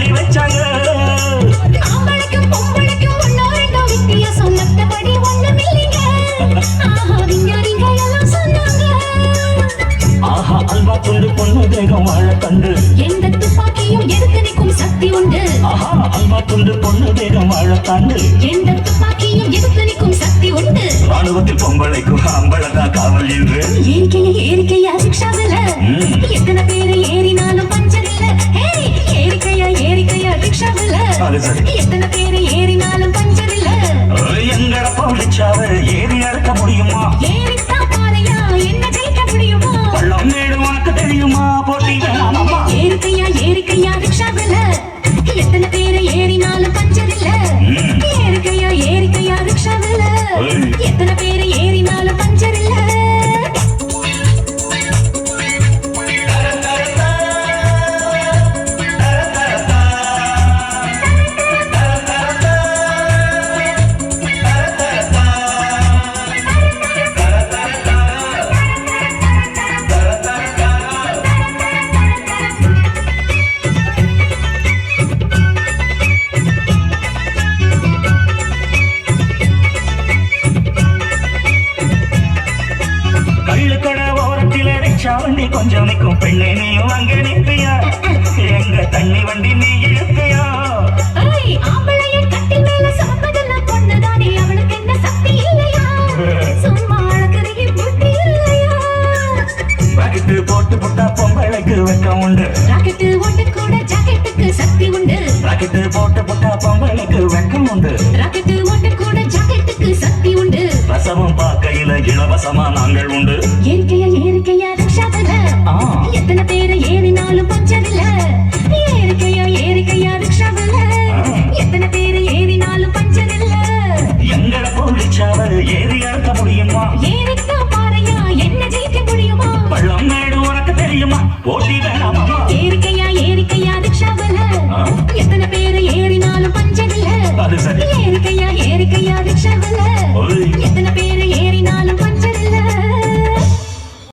சொல்லி வச்சாங்க. ஆம்பளைக்கும் பொம்பளைக்கும் ஒண்ணோ ரெண்டோ வித்தியாசம் மத்தபடி ஒண்ணும் இல்லைங்க. ஆஹா விஞ்ஞானிங்க எல்லாம் சொன்னாங்க. ஆஹா அல்வா துண்டு பொண்ணு தேகம் வாழ கண்டு எந்த துப்பாக்கியும் எதிர்த்து நிற்கும் சக்தி உண்டு. ஆஹா அல்வா துண்டு பொண்ணு தேகம் வாழ கண்டு எந்த துப்பாக்கியும் எதிர்த்து நிற்கும் சக்தி உண்டு. ராணுவத்தில் பொம்பளைக்கும் ஆம்பளதான் காவல் என்று ஏறிக்கையா ரிக்ஷாவில எத்தனை பேரு ஏறினாலும் பஞ்சர் இல்ல. ஏறிக்கையா ரிக்ஷாவில எத்தனை பேரு ஏறினாலும் பஞ்சர் இல்ல. எங்கட போலிச்சாவ ஏறி நடக்க முடியுமா? ஏறித்தா பாறையா என்ன ஜெயிக்க முடியுமா? பள்ளம் மேடு உனக்கு தெரியுமா? போட்டி வேணாமா? ஏறிக்கையா ரிக்ஷாவில எத்தனை பேரு ஏறினாலும் பஞ்சர் இல்ல. ஏறிக்கையா ரிக்ஷாவில எத்தனை பேரு ஏறினாலும் பஞ்சர் இல்ல. வண்டி கொஞ்சம் நிற்கும் பெண்ணே நீயும் அங்கே நிற்பியா? எங்க தண்ணி வண்டி நீ இழுப்பியா? ஆம்பளைய கட்டில் மேல சுமப்பதெல்லாம் பொண்ணுதானே, அவளுக்கு என்ன சக்தி இல்லையா? சும்மா அழகறிய புத்தி இல்லையா? ராக்கெட்டு போட்டு புட்டா பொம்பளைக்கு வெக்கம் உண்டு. ராக்கெட்டு ஓட்டு கூட ஜாக்கெட்டுக்கு சக்தி உண்டு. ராக்கெட்டு போட்டு புட்டா பொம்பளைக்கு வெக்கம் உண்டு. ராக்கெட்டு ஓட்டு கூட ஜாக்கெட்டுக்கு சக்தி உண்டு. ரசமும் பார்க்கையில இலவசமா நாங்கள் உண்டு. ஏறிக்கையா ரிக்ஷாவில எத்தனை பேரு ஏறினாலும் பஞ்சர் இல்ல. ஏறிக்கையா ரிக்ஷாவில எத்தனை பேரு ஏறினாலும் பஞ்சர் இல்ல. எங்கட போலிச்சாவ ஏறி இறக்க முடியுமா? ஏறித்தா பாறையா என்ன ஜெயிக்க முடியுமா? பள்ளம் மேடு உனக்கு தெரியுமா? போட்டி வேணாமா? ஏறிக்கையா ரிக்ஷாவில எத்தனை பேரு ஏறினாலும் பஞ்சர் இல்ல. அது சரி. ஏறிக்கையா ரிக்ஷாவில எத்தனை